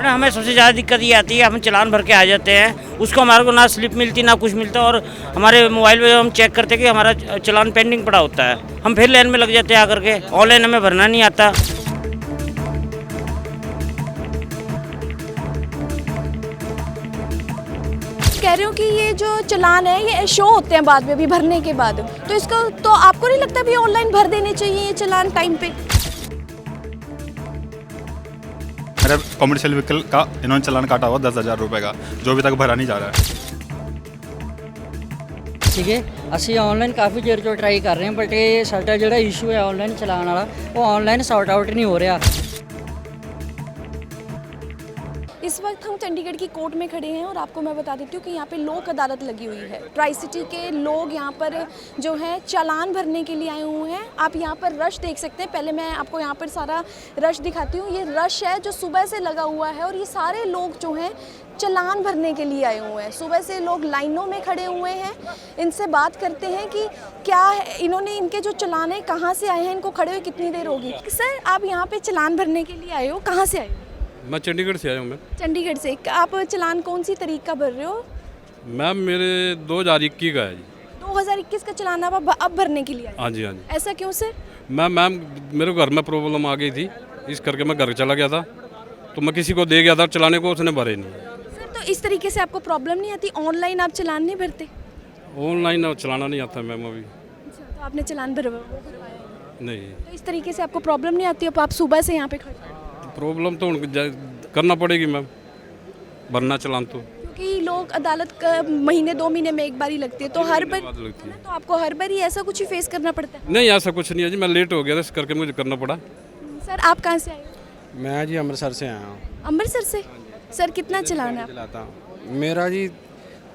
Madam हमें सबसे ज़्यादा दिक्कत ये आती है, हम चालान भर के आ जाते हैं, उसको हमारे को ना स्लिप मिलती ना कुछ मिलता, और हमारे मोबाइल पे हम चेक करते हैं कि हमारा चालान पेंडिंग पड़ा होता है, हम फिर लाइन में लग जाते हैं आकर के। ऑनलाइन हमें भरना नहीं आता। कह रहे हो कि ये जो चालान है ये शो होते हैं बाद में भी भरने के बाद, तो इसका तो आपको नहीं लगता भी ऑनलाइन भर देने चाहिए ये चालान टाइम पे? मेरा कॉमर्शियल व्हीकल का इन्होंने चालान काटा हुआ 10,000 रुपये का, जो अभी तक भरा नहीं जा रहा है। ठीक है, ਅਸੀਂ ਆਨਲਾਈਨ ਕਾਫੀ ਦੇਰ ਤੋਂ ਟਰਾਈ ਕਰ ਰਹੇ ਹਾਂ, ਬਟ ਇਹ ਸਾਡਾ ਜਿਹੜਾ ਇਸ਼ੂ ਹੈ ਆਨਲਾਈਨ ਚਲਾਉਣ ਵਾਲਾ ਉਹ ਆਨਲਾइन ਸੌਟ ਆਊਟ ਨਹੀਂ ਹੋ ਰਿਹਾ। इस वक्त हम चंडीगढ़ की कोर्ट में खड़े हैं और आपको मैं बता देती हूँ कि यहाँ पे लोक अदालत लगी हुई है। ट्राई सिटी के लोग यहाँ पर जो है चालान भरने के लिए आए हुए हैं। आप यहाँ पर रश देख सकते हैं। पहले मैं आपको यहाँ पर सारा रश दिखाती हूँ। ये रश है जो सुबह से लगा हुआ है और ये सारे लोग जो हैं चालान भरने के लिए आए हुए हैं। सुबह से लोग लाइनों में खड़े हुए हैं। इनसे बात करते हैं कि क्या है, इन्होंने इनके जो चालान है कहाँ से आए हैं, इनको खड़े हुए कितनी देर होगी। सर आप यहाँ पे चालान भरने के लिए आए हो, कहाँ से आए हो? मैं चंडीगढ़ से आया हूँ। मैं चंडीगढ़ से। आप चालान कौन सी तारीख का भर रहे हो? मैम मेरे 2021 का है जी। 2021 का चालान आप अब भरने के लिए आए? हाँ जी हाँ जी। ऐसा क्यों सर? मैम मेरे घर में प्रॉब्लम आ गई थी, इस करके मैं घर चला गया था, तो मैं किसी को दे गया था चलाने को, उसने भरे नहीं। सर तो इस तरीके से आपको प्रॉब्लम नहीं आती? ऑनलाइन आप चालान नहीं भरते? ऑनलाइन चलाना नहीं आता मैम अभी। अच्छा, तो आपने चालान भरवाया नहीं, तो इस तरीके से आपको प्रॉब्लम नहीं आती? अब आप सुबह से यहाँ पे खड़े हैं। प्रॉब्लम तो करना पड़ेगी मैम, भरना चलान तो। क्योंकि लोग अदालत का महीने 2 महीने में एक बार ही लगती है, तो हर बार लगती है। तो आपको हर बार ही ऐसा कुछ ही फेस करना पड़ता है? नहीं ऐसा कुछ नहीं है जी, मैं लेट हो गया था इस करके मुझे करना पड़ा। सर आप कहाँ से आए हो? मैं जी अमृतसर से आया हूँ। अमृतसर से। सर कितना चालान है आपका? चलाता हूँ। मेरा जी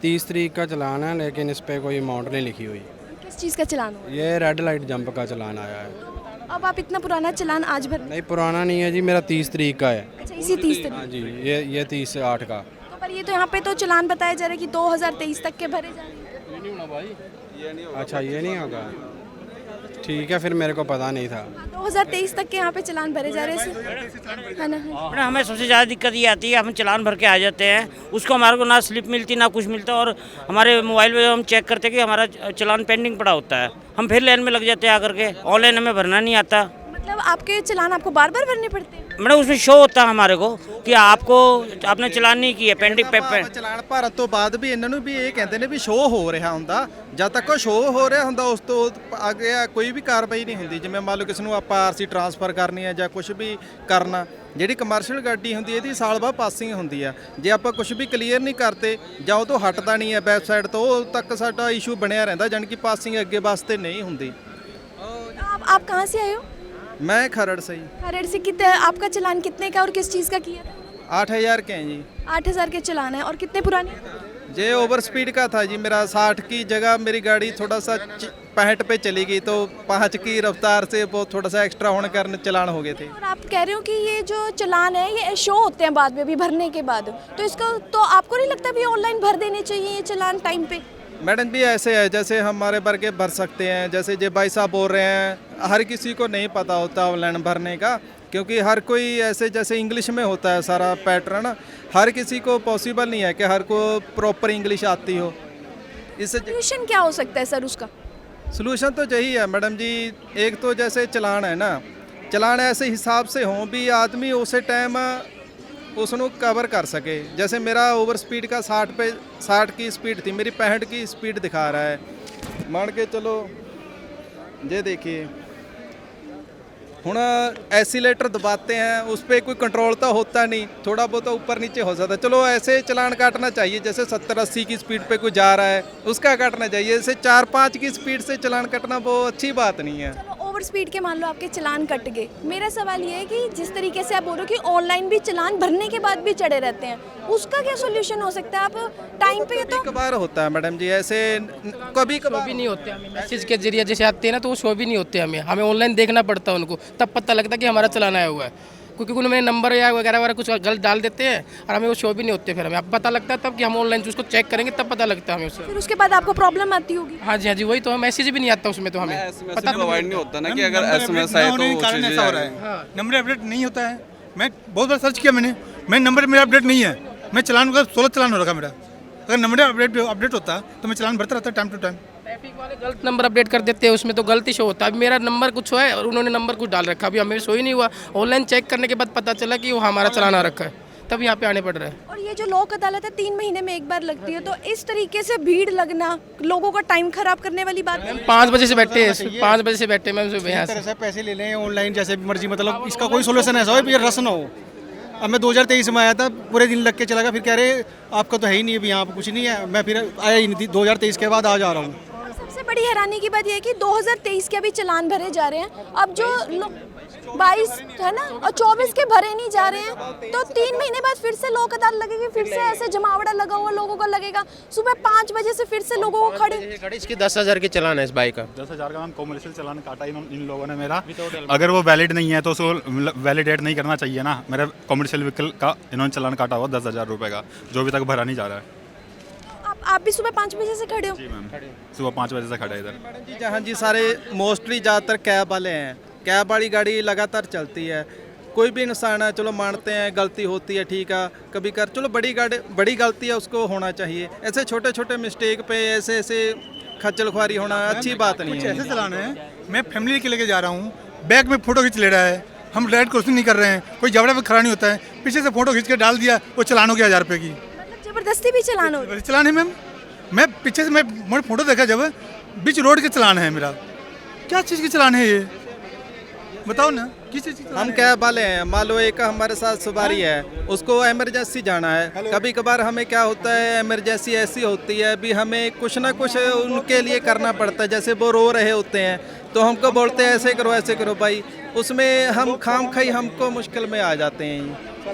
30 तारीख का चलान है, लेकिन इस पर कोई अमाउंट नहीं लिखी हुई। किस चीज़ का चालान हो? ये रेड लाइट जंप का चलान आया है। अब आप इतना पुराना चालान आज भर? नहीं पुराना नहीं है जी, मेरा 30 तारीख का है। अच्छा इसी 30 हाँ तारीख। जी, ये 30/8 का। तो पर ये तो यहाँ पे तो चालान बताया जा रहा है कि 2023 तक के भरे जा रहे हैं। अच्छा ये नहीं होगा, ठीक है, फिर मेरे को पता नहीं था। 2023 तक के यहाँ पे चालान भरे जा रहे हैं, है ना? मैडम हमें सबसे ज़्यादा दिक्कत ये आती है, हम चालान भर के आ जाते हैं, उसको हमारे को ना स्लिप मिलती ना कुछ मिलता, और हमारे मोबाइल पे हम चेक करते हैं कि हमारा चालान पेंडिंग पड़ा होता है, हम फिर लाइन में लग जाते हैं आकर के। ऑनलाइन हमें भरना नहीं आता। मतलब आपके चालान आपको बार बार भरने पड़ते हैं? मैडम उसमें शो होता है हमारे को कि आपने चालान नहीं किया, पेंडिंग पे। ਚਲਾਨ ਭਰਨ ਤੋਂ ਬਾਅਦ ਵੀ ਇਹਨਾਂ ਨੂੰ ਵੀ ਇਹ ਕਹਿੰਦੇ ਨੇ ਵੀ ਸ਼ੋਅ ਹੋ ਰਿਹਾ ਹੁੰਦਾ। ਜਦ ਤੱਕ ਉਹ ਸ਼ੋਅ ਹੋ ਰਿਹਾ ਹੁੰਦਾ ਉਸ ਤੋਂ ਅੱਗੇ ਕੋਈ ਵੀ ਕਾਰਵਾਈ ਨਹੀਂ ਹੁੰਦੀ। ਜਿਵੇਂ ਮੰਨ ਲਓ ਕਿਸੇ ਨੂੰ ਆਪਾਂ ਆਰਸੀ ਟ੍ਰਾਂਸਫਰ ਕਰਨੀ ਹੈ ਜਾਂ ਕੁਝ ਵੀ ਕਰਨਾ, ਜਿਹੜੀ ਕਮਰਸ਼ੀਅਲ ਗੱਡੀ ਹੁੰਦੀ ਇਹਦੀ ਸਾਲ ਬਾਅਦ ਪਾਸਿੰਗ ਹੁੰਦੀ ਆ। ਜੇ ਆਪਾਂ ਕੁਝ ਵੀ ਕਲੀਅਰ ਨਹੀਂ ਕਰਤੇ ਜਾਂ ਉਹ ਤੋਂ ਹਟਦਾ ਨਹੀਂ ਹੈ ਵੈਬਸਾਈਟ ਤੋਂ, ਉਹ ਤੱਕ ਸਾਡਾ ਇਸ਼ੂ ਬਣਿਆ ਰਹਿੰਦਾ, ਜਾਣੀ ਕਿ ਪਾਸਿੰਗ ਅੱਗੇ ਵਾਸਤੇ ਨਹੀਂ ਹੁੰਦੀ। आप कहाँ से आए हो? मैं खरड़ से ही। खरड़ से। कितने आपका चालान कितने का और किस चीज़ का किया था? 8,000 के हैं जी। 8,000 के चालान है। और कितने पुराने? जे ओवर स्पीड का था जी, मेरा 60 की जगह मेरी गाड़ी थोड़ा सा 65 पे चली गई, तो 5 की रफ्तार से वो थोड़ा सा एक्स्ट्रा होने कारण चालान हो गए थे। और आप कह रहे हो कि ये जो चालान है ये शो होते हैं बाद में भी भरने के बाद, तो इसका तो आपको नहीं लगता भी ऑनलाइन भर देने चाहिए ये चालान टाइम पे? मैडम भी ऐसे है जैसे हमारे वर्गे भर सकते हैं, जैसे जे भाई साहब बोल रहे हैं हर किसी को नहीं पता होता ऑनलाइन भरने का, क्योंकि हर कोई ऐसे जैसे इंग्लिश में होता है सारा पैटर्न, हर किसी को पॉसिबल नहीं है कि हर को प्रॉपर इंग्लिश आती हो। इससे सोल्यूशन क्या हो सकता है सर उसका? सलूशन तो यही है मैडम जी, एक तो जैसे चलान है ना, चलान ऐसे हिसाब से हो भी आदमी उसे टाइम उसनों कवर कर सके। जैसे मेरा ओवर स्पीड का 60 की स्पीड थी, मेरी 65 की स्पीड दिखा रहा है। मान के चलो ये देखिए हुण एसीलेटर दबाते हैं, उस पर कोई कंट्रोल तो होता नहीं, थोड़ा बहुत ऊपर नीचे हो जाता है। चलो ऐसे चलान काटना चाहिए, जैसे 70-80 की स्पीड पे कोई जा रहा है उसका काटना चाहिए। जैसे 4-5 की स्पीड से चलान कटना वो अच्छी बात नहीं है। चलो ओवर स्पीड के मान लो आपके चालान कट गए। मेरा सवाल ये है कि जिस तरीके से आप बोल रहे हो कि ऑनलाइन भी चालान भरने के बाद भी चढ़े रहते हैं, उसका क्या सोल्यूशन हो सकता है? आप टाइम पे तो कभी-कभार होता है मैडम जी, ऐसे कभी-कभार भी नहीं होते हमें, मैसेज के जरिए जैसे आते हैं ना, तो वो शो भी नहीं होते हमें ऑनलाइन देखना पड़ता है उनको, तब पता लगता है कि हमारा चालान आया हुआ है, क्योंकि उन्होंने नंबर या वगैरह कुछ गलत डाल देते हैं और हमें वो शो भी नहीं होते। फिर हमें अब पता लगता है तब कि हम ऑनलाइन उसको चेक करेंगे, तब पता लगता है हमें उससे। फिर उसके बाद आपको प्रॉब्लम आती होगी? हाँ जी वही तो, मैसेज भी नहीं आता उसमें, तो हमें पता प्रोवाइड नहीं होता ना कि अगर एसएमएस आए तो कारण ऐसा हो रहा है, नंबर अपडेट नहीं होता है। मैं बहुत बार सर्च किया, मेरा नंबर मेरा अपडेट नहीं है, मैं चलान का 16 चलान हो रखा मेरा। अगर नंबर अपडेट होता तो मैं चलान भरता रहता टाइम टू टाइम। ट्रैफिक वाले गलत नंबर अपडेट कर देते हैं, उसमें तो गलती शो होता है। अभी मेरा नंबर कुछ है और उन्होंने नंबर कुछ डाल रखा, अभी हमें शो ही नहीं हुआ। ऑनलाइन चेक करने के बाद पता चला कि वो हमारा चलान आ रखा है, तब यहाँ पे आने पड़ रहा है। और ये जो लोक अदालत है 3 महीने में एक बार लगती है, तो इस तरीके से भीड़ लगना लोगों का टाइम खराब करने वाली बात है। 5 बजे से बैठे हैं, 5 बजे से बैठे मैम सुबह यहाँ से। पैसे ले लें ऑनलाइन जैसे भी मर्जी, मतलब इसका कोई सोल्यूशन ऐसा हो रस ना हो। अब मैं 2023 में आया था, पूरे दिन लग के चला गया, फिर कह रहे आपका तो है ही नहीं, अभी यहाँ पर कुछ नहीं है। मैं फिर आया ही नहीं थी, 2023 के बाद आज आ रहा हूँ। और सबसे बड़ी हैरानी की बात यह है कि 2023 के अभी चालान भरे जा रहे हैं, अब जो 22 है ना और 24 के भरे नहीं जा रहे हैं, तो 3 महीने बाद फिर से लोक अदालत लगेगी, फिर से ऐसे जमावड़ा लगा हुआ लोगों का लगेगा। सुबह 5 बजे से फिर से लोगों को खड़े। इसकी 10,000 की चालान है इस बाइक का। 10,000 का कॉमर्शियल चालान काटा इन लोगों ने मेरा। अगर वो वैलिड नहीं है तो उसको वैलिडेट नहीं करना चाहिए ना। मेरा कॉमर्शियल व्हीकल का इन्होंने चालान काटा हुआ 10,000 रुपये का, जो अभी तक भरा नहीं जा रहा है। आप भी सुबह 5 बजे से खड़े हो? जी मैम, सुबह 5 बजे से खड़ा है इधर। मैडम जी जहाँ जी सारे मोस्टली ज़्यादातर कैब वाले हैं, कैब वाली गाड़ी लगातार चलती है। कोई भी इंसान है, चलो मानते हैं गलती होती है, ठीक है, कभी कर, चलो बड़ी गलती है उसको होना चाहिए। ऐसे छोटे छोटे मिस्टेक पे ऐसे खज्जल खुआरी होना अच्छी बात नहीं है। ऐसे चलाना है, मैं फैमिली के लेके जा रहा हूँ, बैग में फ़ोटो खींच ले रहा है, हम राइड क्रॉसिंग नहीं कर रहे हैं, कोई जबड़ा पे खड़ा नहीं होता है, पीछे से फ़ोटो खींच के डाल दिया, वो चलान हो गया 1000 रुपये की। मतलब जबरदस्ती भी चलान हो? चलान है मैम, मैं पीछे से मैं फ़ोटो देखा जब, बीच रोड के चलान है मेरा। क्या चीज़ की चलान है ये, बताओ ना, किस चीज़ की? हम कैब वाले हैं, मान लो एक हमारे साथ सवारी है, उसको इमरजेंसी जाना है। कभी कभार हमें क्या होता है, इमरजेंसी ऐसी होती है अभी हमें कुछ ना कुछ उनके लिए करना पड़ता है। जैसे वो रो रहे होते हैं तो हमको बोलते हैं ऐसे करो भाई, उसमें हम खामखई हमको मुश्किल में आ जाते हैं।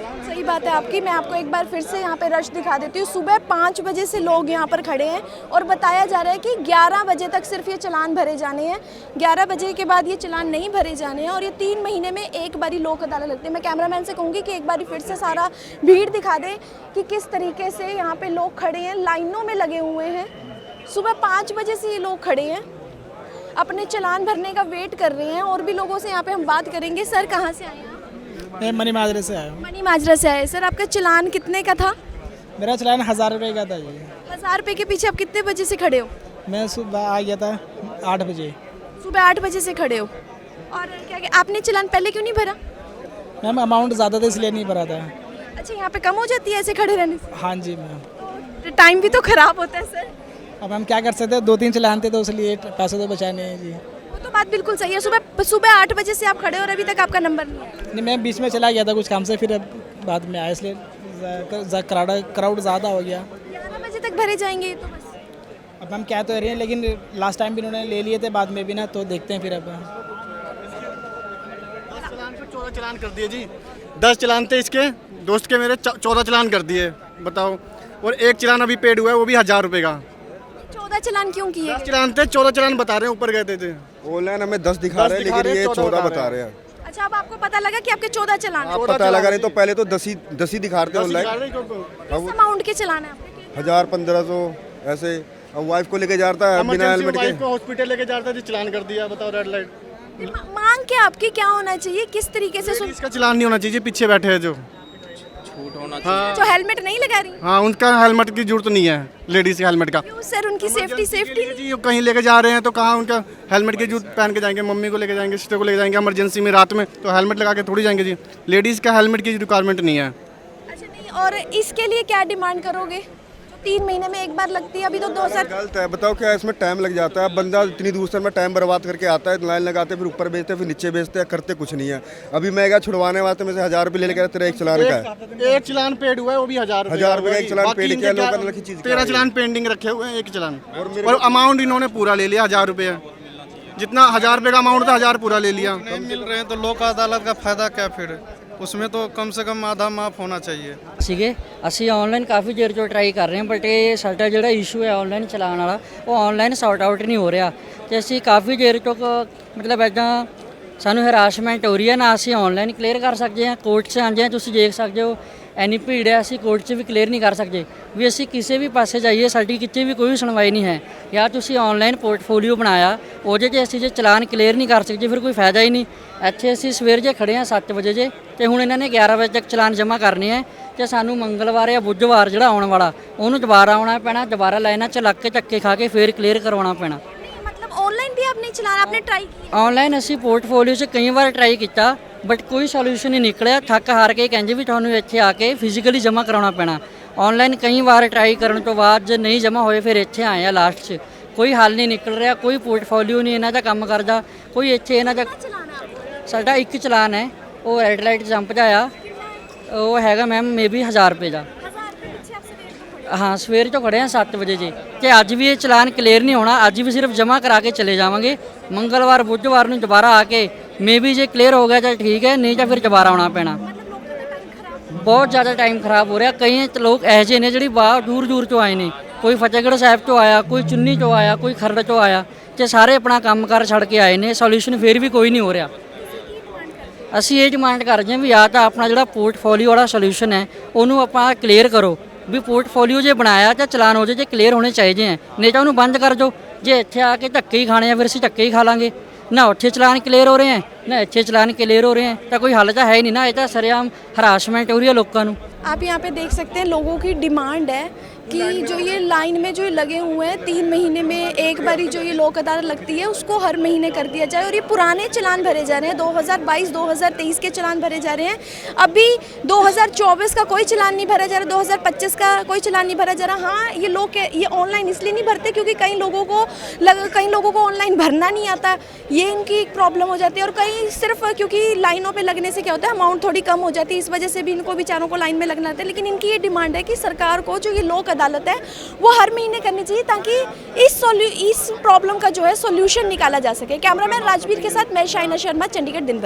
सही बात है आपकी। मैं आपको एक बार फिर से यहाँ पे रश दिखा देती हूँ। सुबह 5 बजे से लोग यहाँ पर खड़े हैं और बताया जा रहा है कि 11 बजे तक सिर्फ ये चालान भरे जाने हैं। 11 बजे के बाद ये चालान नहीं भरे जाने हैं और ये 3 महीने में एक बारी लोक अदालत लगती है। मैं कैमरामैन से कहूँगी कि एक बारी फिर से सारा भीड़ दिखा दे कि किस तरीके से यहाँ पे लोग खड़े हैं, लाइनों में लगे हुए हैं। सुबह 5 बजे से ये लोग खड़े हैं, अपने चालान भरने का वेट कर रहे हैं। और भी लोगों से यहाँ पे हम बात करेंगे। सर कहाँ से आए हैं? मैं मनी माजरे से आया हूँ। मनी माजरा से आए। सर आपका चालान कितने का था? मेरा चलान 1000 रुपये का था जी। 1000 रुपये के पीछे आप कितने बजे से खड़े हो? मैं सुबह आ गया था 8 बजे। सुबह 8 बजे से खड़े हो। और क्या आपने चालान पहले क्यों नहीं भरा? मैम अमाउंट ज़्यादा था इसलिए नहीं भरा था। अच्छा, यहाँ पे कम हो जाती है ऐसे खड़े रहने से? हाँ जी मैम। तो टाइम भी तो खराब होता है सर। अब हम क्या कर सकते हैं, 2-3 चलान थे तो इसलिए पैसे तो बचाने हैं जी। वो तो बात बिल्कुल सही है। सुबह 8 बजे से आप खड़े हो और अभी तक आपका नंबर नहीं है। नहीं, मैं बीच में चला गया था कुछ काम से, फिर अब बाद में आया, इसलिए क्राउड ज़्यादा हो गया। 11 बजे तक भरे जाएंगे तो बस। अब हम क्या तो रहे हैं, लेकिन लास्ट टाइम भी उन्होंने ले लिए थे बाद में भी ना, तो देखते हैं फिर अब। 10 चलान पे 14 चलान कर दिए जी। 10 चलान थे इसके, दोस्त के मेरे 14 चलान कर दिए, बताओ। और एक चलान अभी पेड हुआ है, वो भी 1000 रुपये का। 14 चलान क्यों किए? 10 चलान थे, 14 चलान बता रहे हैं, ऊपर गए थे। ऑनलाइन हमें 10 दिखा रहे हैं, लेकिन ये 14 बता रहे हैं। अच्छा, अब आपको पता लगा कि आपके 14 चलान आप पता लगा रहे तो पहले तो 10 ही दिखा रहे थे ऑनलाइन। किस अमाउंट के चलान है आपके? 1000-1500 ऐसे। अब वाइफ को लेके जाता है बिना हेलमेट के। हॉस्पिटल लेके जाता है, चलान कर दिया, बताओ रेड लाइट। मांग क्या आपकी क्या होना चाहिए, किस तरीके से? इसका चलान नहीं होना चाहिए, पीछे बैठे हैं जो जो हेलमेट नहीं लगा रही? हाँ, उनका हेलमेट की जरूरत नहीं है, लेडीज के हेलमेट का। क्यों सर, उनकी सेफ्टी जी, कहीं लेके जा रहे हैं तो कहाँ उनका हेलमेट की जरूरत पहन के जाएंगे, मम्मी को लेके जाएंगे, सिस्टर को लेके जाएंगे इमरजेंसी में रात में, तो हेलमेट लगा के थोड़ी जाएंगे जी। लेडीज़ का हेलमेट की रिक्वायरमेंट नहीं है। अच्छा नहीं, और इसके लिए क्या डिमांड करोगे? 3 महीने में एक बार लगती है, अभी तो 2000। गलत है, बताओ क्या इसमें टाइम लग जाता है। बंदा इतनी दूर से में टाइम बर्बाद करके आता है, लाइन लगाते फिर ऊपर बेचते फिर नीचे बेचते हैं, करते कुछ नहीं है। अभी मैं क्या छुड़वाने वास्ते में से 1000 रुपये ले लेकर, तेरा एक चलान का है। एक चलान पेड हुआ है, वो भी 1000 रुपये का एक चलान पेड किया, लोकल वाली चीज 13 चलान पेंडिंग रखे हुए हैं, एक चलान। और अमाउंट इन्होंने पूरा ले लिया 1000 रुपये। जितना 1000 रुपये का अमाउंट था 1000 पूरा ले लिया। मिल रहे हैं तो लोक अदालत का फायदा क्या फिर? उसमें तो कम से कम आधा माफ़ होना चाहिए। ਸੀਗੇ ਅਸੀਂ ਆਨਲਾਈਨ ਕਾਫੀ ਦੇਰ ਤੋਂ ਟਰਾਈ ਕਰ ਰਹੇ ਹਾਂ, ਬਟ ਇਹ ਸਾਡਾ ਜਿਹੜਾ ਇਸ਼ੂ ਹੈ ਆਨਲਾਈਨ ਚਲਾਉਣ ਵਾਲਾ, ਉਹ ਆਨਲਾਈਨ ਸੌਰਟ ਆਊਟ ਨਹੀਂ ਹੋ ਰਿਹਾ ਤੇ ਅਸੀਂ ਕਾਫੀ ਦੇਰ ਤੋਂ ਮਤਲਬ ਇੱਦਾਂ ਸਾਨੂੰ ਹਰਾਸਮੈਂਟ ਹੋ ਰਹੀ ਹੈ ਨਾ। ਅਸੀਂ ਆਨਲਾਈਨ ਕਲੀਅਰ ਕਰ ਸਕਦੇ ਹਾਂ, ਕੋਰਟ 'ਚ ਆਉਂਦੇ ਹਾਂ, ਤੁਸੀਂ ਦੇਖ ਸਕਦੇ ਹੋ ਇੰਨੀ ਭੀੜ ਹੈ, ਅਸੀਂ ਕੋਰਟ 'ਚ ਵੀ ਕਲੀਅਰ ਨਹੀਂ ਕਰ ਸਕਦੇ ਵੀ ਅਸੀਂ ਕਿਸੇ ਵੀ ਪਾਸੇ ਜਾਈਏ, ਸਾਡੀ ਕਿਤੇ ਵੀ ਕੋਈ ਸੁਣਵਾਈ ਨਹੀਂ ਹੈ। ਜਾਂ ਤੁਸੀਂ ਆਨਲਾਈਨ ਪੋਰਟਫੋਲੀਓ ਬਣਾਇਆ, ਉਹਦੇ 'ਚ ਅਸੀਂ ਜੇ ਚਲਾਨ ਕਲੀਅਰ ਨਹੀਂ ਕਰ ਸਕਦੇ ਫਿਰ ਕੋਈ ਫਾਇਦਾ ਹੀ ਨਹੀਂ। ਇੱਥੇ ਅਸੀਂ ਸਵੇਰ ਜੇ ਖੜ੍ਹੇ ਹਾਂ 7 ਵਜੇ ਜੇ, ਤੇ ਹੁਣ ਇਹਨਾਂ ਨੇ 11 ਵਜੇ ਤੱਕ ਚਲਾਨ ਜਮ੍ਹਾਂ ਕਰਨੇ ਹੈ ਤੇ ਸਾਨੂੰ ਮੰਗਲਵਾਰ ਜਾਂ ਬੁੱਧਵਾਰ ਜਿਹੜਾ ਆਉਣ ਵਾਲਾ ਉਹਨੂੰ ਦੁਬਾਰਾ ਆਉਣਾ ਪੈਣਾ, ਦੁਬਾਰਾ ਲਾਈਨਾਂ 'ਚ ਲੱਗ ਕੇ ਧੱਕੇ ਖਾ ਕੇ ਫੇਰ ਕਲੀਅਰ ਕਰਵਾਉਣਾ ਪੈਣਾ। नहीं मतलब ऑनलाइन भी आपने चलान आपने ट्राई किया? ਆਨਲਾਈਨ ਅਸੀਂ ਪੋਰਟਫੋਲੀਓ 'ਚ ਕਈ ਵਾਰ ਟਰਾਈ ਕੀਤਾ ਬਟ ਕੋਈ ਸੋਲੂਸ਼ਨ ਨਹੀਂ ਨਿਕਲਿਆ। ਥੱਕ ਹਾਰ ਕੇ ਕਹਿੰਦੇ ਵੀ ਤੁਹਾਨੂੰ ਇੱਥੇ ਆ ਕੇ ਫਿਜ਼ੀਕਲੀ ਜਮ੍ਹਾਂ ਕਰਾਉਣਾ ਪੈਣਾ। ਆਨਲਾਈਨ ਕਈ ਵਾਰ ਟਰਾਈ ਕਰਨ ਤੋਂ ਬਾਅਦ ਜੇ ਨਹੀਂ ਜਮ੍ਹਾਂ ਹੋਏ ਫਿਰ ਇੱਥੇ ਆਏ ਆ ਲਾਸਟ 'ਚ। ਕੋਈ ਹੱਲ ਨਹੀਂ ਨਿਕਲ ਰਿਹਾ, ਕੋਈ ਪੋਰਟਫੋਲੀਓ ਨਹੀਂ ਇਹਨਾਂ ਦਾ ਕੰਮ ਕਰਦਾ, ਕੋਈ ਇੱਥੇ ਇਹਨਾਂ ਦਾ। ਸਾਡਾ ਇੱਕ ਚਲਾਨ ਹੈ, ਉਹ ਰੈੱਡ ਲਾਈਟ ਜੰਪ ਦਾ ਆ, ਉਹ ਹੈਗਾ ਮੈਮ ਮੇਬੀ 1000 ਰੁਪਏ ਦਾ। हाँ सवेर तो खड़े हैं 7 बजे जी। कि अज भी ये चलान क्लियर नहीं होना, अज भी सिर्फ जमा करा के चले जावांगे। मंगलवार बुधवार नूं दोबारा आके मे भी जे क्लियर हो गया तो ठीक है, नहीं तो फिर दोबारा आना पैना। बहुत ज़्यादा टाइम खराब हो रहा। कई लोग ऐसे ने जिहड़े बाहर दूर दूर चों आए ने, कोई फतेहगढ़ साहिब तो आया, कोई चुन्नी चो आया, कोई खरड़ चो आया, ते सारे अपना काम कार छड़ के आए ने। सोल्यूशन फिर भी कोई नहीं हो रहा। ਅਸੀਂ ਇਹ ਡਿਮਾਂਡ ਕਰਦੇ ਹਾਂ ਵੀ ਜਾਂ ਤਾਂ ਆਪਣਾ ਜਿਹੜਾ ਪੋਰਟਫੋਲੀਓ ਵਾਲਾ ਸੋਲੂਸ਼ਨ ਹੈ ਉਹਨੂੰ ਆਪਾਂ ਕਲੀਅਰ ਕਰੋ, ਵੀ ਪੋਰਟਫੋਲੀਓ ਜੇ ਬਣਾਇਆ ਤਾਂ ਚਲਾਨ ਹੋ ਜੇ, ਜੇ ਕਲੀਅਰ ਹੋਣੇ ਚਾਹੀਦੇ ਹੈ, ਨਹੀਂ ਤਾਂ ਉਹਨੂੰ ਬੰਦ ਕਰ ਦਿਓ। ਜੇ ਇੱਥੇ ਆ ਕੇ ਧੱਕੇ ਹੀ ਖਾਣੇ ਆ ਫਿਰ ਅਸੀਂ ਧੱਕੇ ਹੀ ਖਾ ਲਾਂਗੇ। ਨਾ ਉੱਥੇ ਚਲਾਨ ਕਲੀਅਰ ਹੋ ਰਹੇ ਹੈ, ਨਾ ਇੱਥੇ ਚਲਾਨ ਕਲੀਅਰ ਹੋ ਰਹੇ ਹੈ, ਤਾਂ ਕੋਈ ਹੱਲ ਤਾਂ ਹੈ ਹੀ ਨਹੀਂ ਨਾ। ਇਹ ਤਾਂ ਸਰੇਆਮ ਹਰਾਸਮੈਂਟ ਹੋ ਰਹੀ ਹੈ ਲੋਕਾਂ ਨੂੰ। आप यहाँ पे देख सकते हैं लोगों की डिमांड है कि जो ये लाइन में जो लगे हुए हैं 3 महीने में एक बारी जो ये लोक अदालत लगती है उसको हर महीने कर दिया जाए। और ये पुराने चलान भरे जा रहे हैं, 2022 2023 के चलान भरे जा रहे हैं। अभी 2024 का कोई चलान नहीं भरा जा रहा, 2025 का कोई चलान नहीं भरा जा रहा। हाँ ये लोग ये ऑनलाइन इसलिए नहीं भरते क्योंकि कई लोगों को ऑनलाइन भरना नहीं आता, ये इनकी प्रॉब्लम हो जाती है। और कई सिर्फ क्योंकि लाइनों पर लगने से क्या होता है अमाउंट थोड़ी कम हो जाती है, इस वजह से भी इनको बेचारों को लाइन में लगना आता है। लेकिन इनकी ये डिमांड है कि सरकार को जो ये लोक अदालत है वो हर महीने करनी चाहिए ताकि इस प्रॉब्लम का जो है सॉल्यूशन निकाला जा सके। कैमरामैन राजवीर के साथ मैं शाइना शर्मा, चंडीगढ़ दिन भर।